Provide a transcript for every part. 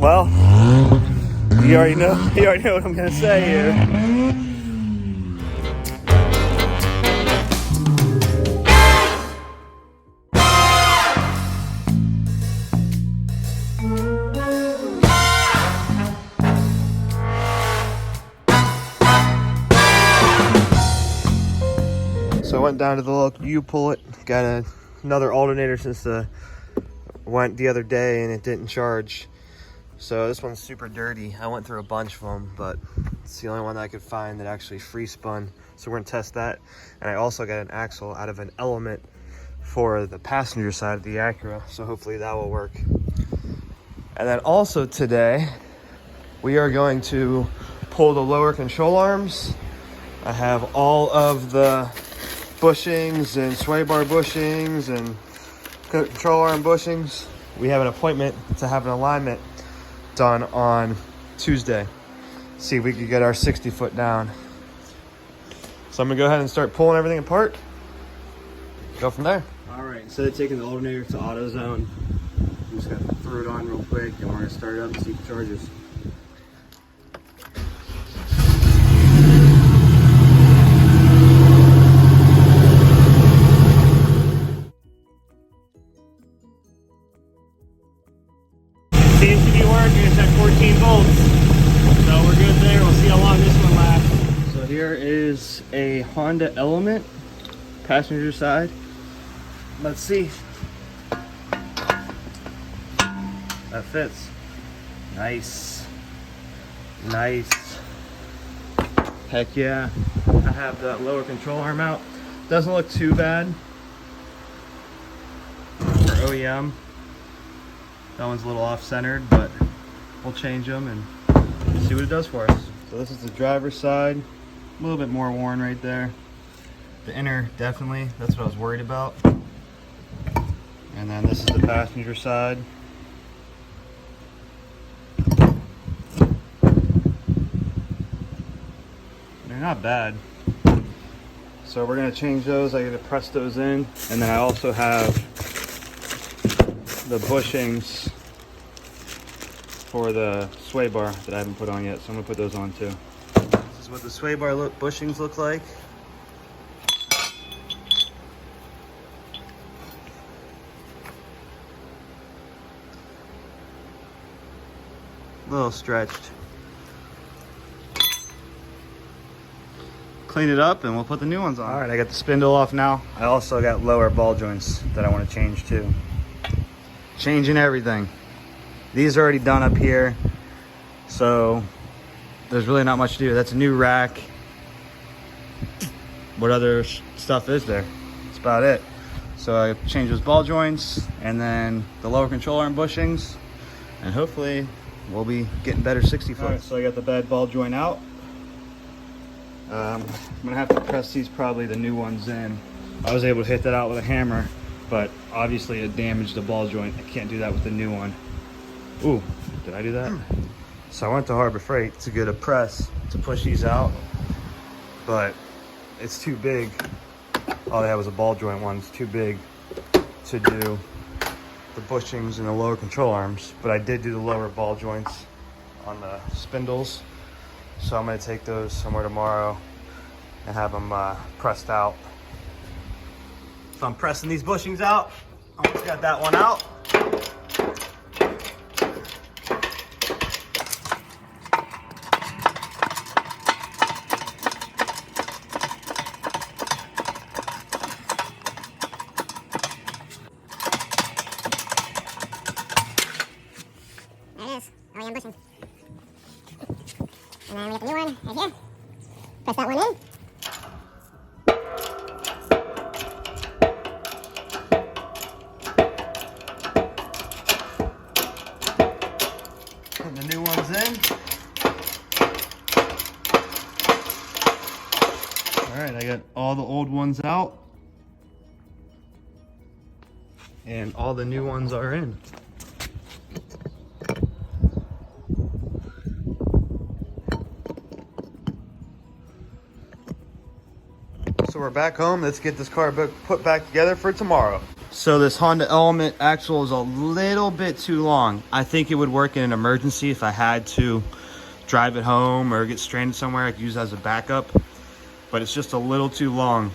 Well, you already know what I'm gonna say here. So I went down to the local U-Pull-It, got another alternator since went the other day and it didn't charge. So this one's super dirty. I went through a bunch of them, but it's the only one that I could find that actually free spun. So we're gonna test that. And I also got an axle out of an Element for the passenger side of the Acura. So hopefully that will work. And then also today, we are going to pull the lower control arms. I have all of the bushings and sway bar bushings and control arm bushings. We have an appointment to have an alignment done on Tuesday. See if we could get our 60 foot down. So I'm gonna go ahead and start pulling everything apart. Go from there. All right, instead of taking the alternator to AutoZone, I'm just gonna throw it on real quick and we're gonna start it up and see if it charges. Seems to be working. It's at 14 volts. So we're good there. We'll see how long this one lasts. So here is a Honda Element, passenger side. Let's see. That fits. Nice. Nice. Heck yeah. I have the lower control arm out. Doesn't look too bad for OEM. That one's a little off-centered, but we'll change them and see what it does for us. So this is the driver's side. A little bit more worn right there. The inner, definitely. That's what I was worried about. And then this is the passenger side. They're not bad. So we're gonna change those. I gotta press those in. And then I also have the bushings for the sway bar that I haven't put on yet, so I'm gonna put those on too. This is what the sway bar bushings look like. A little stretched. Clean it up and we'll put the new ones on. All right, I got the spindle off now. I also got lower ball joints that I want to change too. Changing everything. These are already done up here, so there's really not much to do. That's a new rack. What other stuff is there? That's about it. So I changed those ball joints and then the lower control arm bushings, and hopefully we'll be getting better 60 foot. All right, so I got the bad ball joint out. I'm gonna have to press these, probably the new ones in. I was able to hit that out with a hammer, but obviously it damaged the ball joint. I can't do that with the new one. Ooh, did I do that? So I went to Harbor Freight to get a press to push these out, but it's too big. All they had was a ball joint one. It's too big to do the bushings and the lower control arms, but I did do the lower ball joints on the spindles. So I'm gonna take those somewhere tomorrow and have them pressed out. So I'm pressing these bushings out. Almost got that one out. There it is, OEM bushing. And then we got the new one right here. Press that one in. Putting the new ones in. All right, I got all the old ones out. And all the new ones are in. So we're back home. Let's get this car put back together for tomorrow. So this Honda Element axle is a little bit too long. I think it would work in an emergency if I had to drive it home or get stranded somewhere. I could use it as a backup, but it's just a little too long.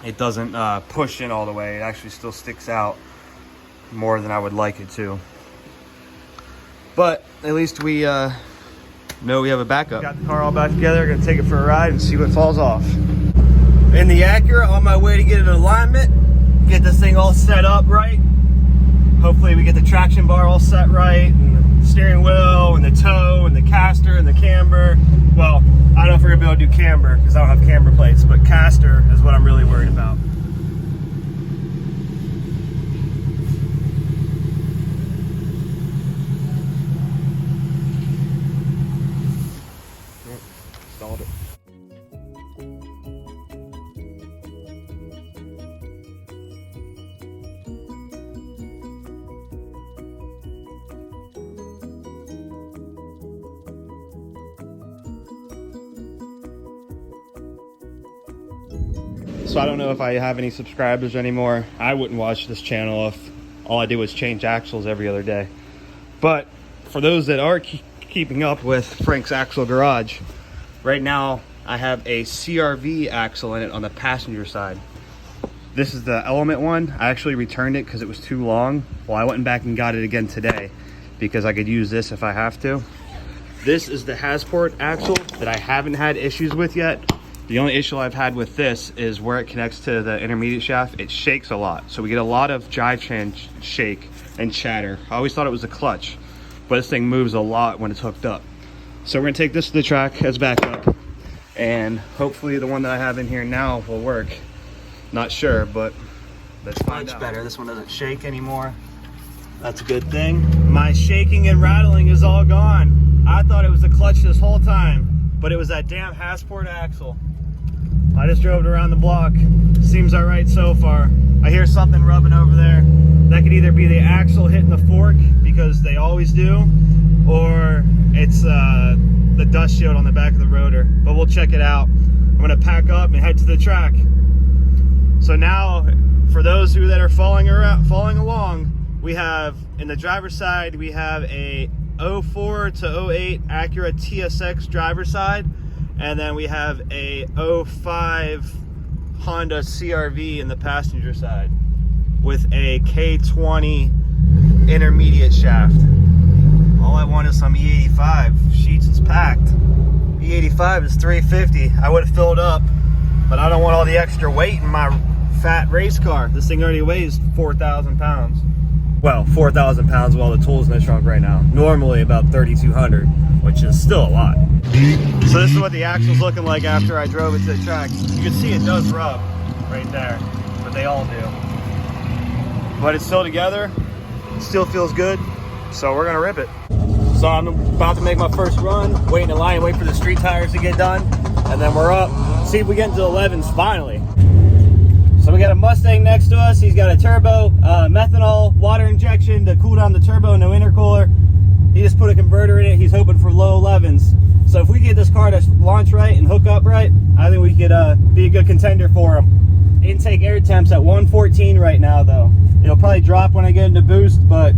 It doesn't push in all the way. It actually still sticks out more than I would like it to. But at least we know we have a backup. Got the car all back together. Gonna take it for a ride and see what falls off. In the Acura, on my way to get it in alignment, get this thing all set up right. Hopefully we get the traction bar all set right, and the steering wheel, and the toe, and the caster, and the camber. Well, I don't know if we're gonna be able to do camber because I don't have camber plates, but caster is what I'm really worried about. Installed it. So I don't know if I have any subscribers anymore. I wouldn't watch this channel if all I did was change axles every other day. But for those that are keeping up with Frank's Axle Garage, right now I have a CRV axle in it on the passenger side. This is the Element one. I actually returned it because it was too long. Well, I went back and got it again today because I could use this if I have to. This is the Hasport axle that I haven't had issues with yet. The only issue I've had with this is where it connects to the intermediate shaft. It shakes a lot. So we get a lot of drivetrain shake and chatter. I always thought it was a clutch, but this thing moves a lot when it's hooked up. So we're gonna take this to the track as backup, and hopefully the one that I have in here now will work. Not sure, but let's find out. Much better. This one doesn't shake anymore. That's a good thing. My shaking and rattling is all gone. I thought it was the clutch this whole time, but it was that damn Hasport axle. I just drove it around the block. Seems all right so far. I hear something rubbing over there. That could either be the axle hitting the fork, because they always do, or it's the dust shield on the back of the rotor. But we'll check it out. I'm gonna pack up and head to the track. So now, for those who that are following along, we have, in the driver's side, we have a 04 to 08 Acura TSX driver's side. And then we have a 05 Honda CRV in the passenger side with a K20 intermediate shaft. All I want is some E85. Sheets is packed. E85 is $350. I would have filled up, but I don't want all the extra weight in my fat race car. This thing already weighs 4,000 pounds. Well, 4,000 pounds with all the tools in the trunk right now. Normally about 3,200, which is still a lot. So this is what the axle's looking like after I drove it to the track. You can see it does rub right there, but they all do. But it's still together, it still feels good, so we're gonna rip it. So I'm about to make my first run, waiting in line, wait for the street tires to get done, and then we're up. See if we get into 11s finally. So we got a Mustang next to us. He's got a turbo, methanol, water injection to cool down the turbo, no intercooler. He just put a converter in it. He's hoping for low 11s. So if we get this car to launch right and hook up right, I think we could be a good contender for him. Intake air temps at 114 right now though. It'll probably drop when I get into boost, but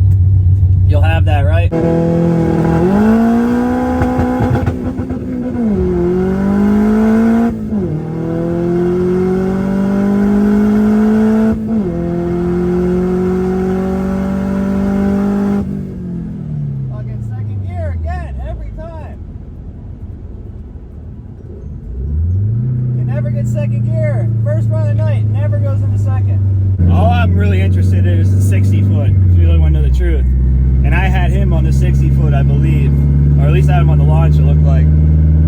you'll have that, right? Second gear, first run of the night, never goes into second. All I'm really interested in is the 60 foot, if you really want to know the truth. And I had him on the 60 foot, I believe, or at least I had him on the launch, it looked like.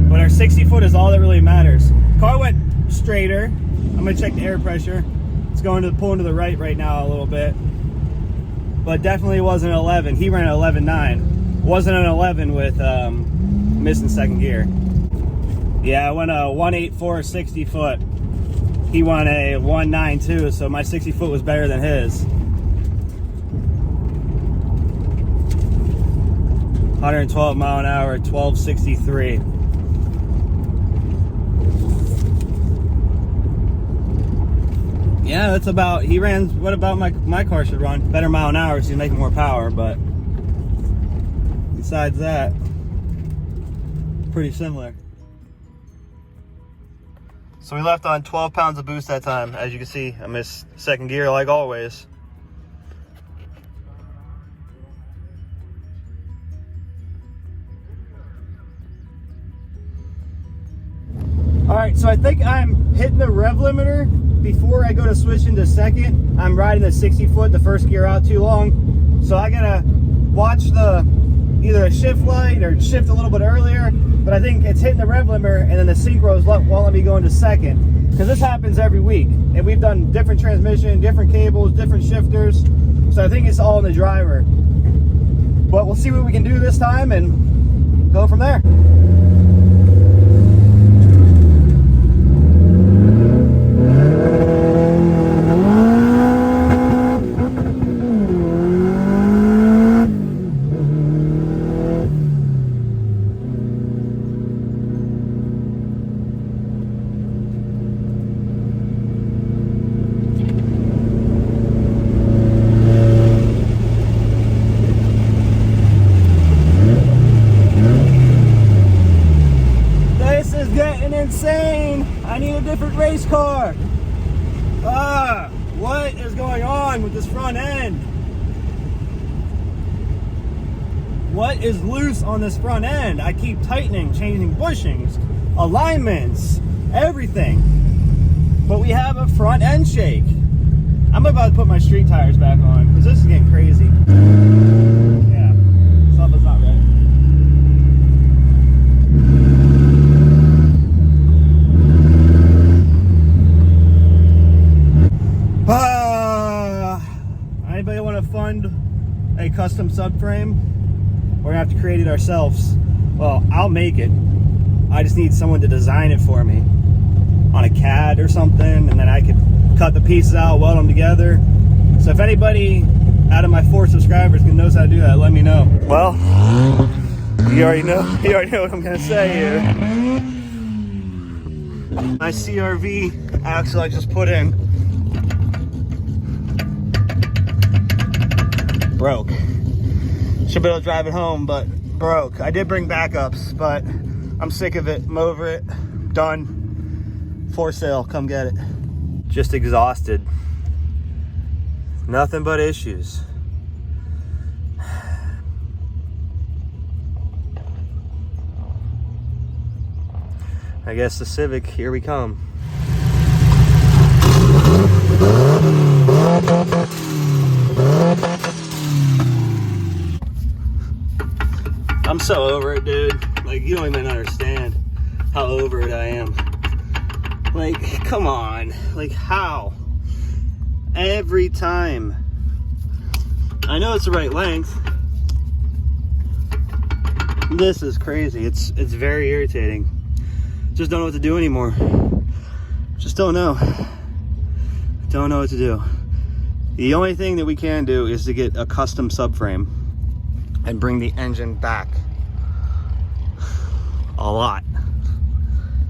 But our 60 foot is all that really matters. Car went straighter. I'm gonna check the air pressure. It's pulling to the right now a little bit. But definitely wasn't an 11. He ran an 11.9. Wasn't an 11 with missing second gear. Yeah, I went a 1.84 60 foot. He won a 1.92, so my 60 foot was better than his. 112 mile an hour, 1263. Yeah, that's about, he ran, what about my car should run? Better mile an hour, so he's making more power, but besides that, pretty similar. So we left on 12 pounds of boost that time. As you can see, I missed second gear like always. All right, so I think I'm hitting the rev limiter before I go to switch into second. I'm riding the 60 foot, the first gear out too long. So I gotta watch either a shift light or shift a little bit earlier, but I think it's hitting the rev limiter and then the synchros won't let me go into second. Because this happens every week. And we've done different transmission, different cables, different shifters. So I think it's all in the driver. But we'll see what we can do this time and go from there. Insane! I need a different race car. What is going on with this front end? What is loose on this front end? I keep tightening, changing bushings, alignments, everything. But we have a front end shake. I'm about to put my street tires back on because this is getting crazy. Yeah, something's not right. Anybody want to fund a custom subframe? We're gonna have to create it ourselves. Well, I'll make it. I just need someone to design it for me on a CAD or something, and then I could cut the pieces out, weld them together. So if anybody out of my 4 subscribers knows how to do that, let me know. Well, you already know what I'm gonna say here. My CRV axle I just put in broke. Should be able to drive it home, but broke. I did bring backups, but I'm sick of it. I'm over it. Done. For sale. Come get it. Just exhausted. Nothing but issues. I guess the Civic, here we come. I'm so over it, dude. Like, you don't even understand how over it I am. Like, come on. Like, how? Every time. I know it's the right length. This is crazy. It's very irritating. Just don't know what to do anymore. Just don't know. Don't know what to do. The only thing that we can do is to get a custom subframe and bring the engine back a lot.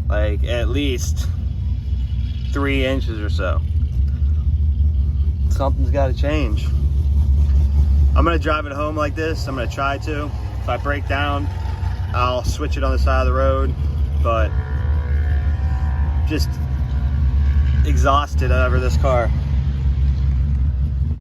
Like at least 3 inches or so. Something's got to change. I'm gonna drive it home like this. I'm gonna try to. If I break down, I'll switch it on the side of the road, but just exhausted over this car.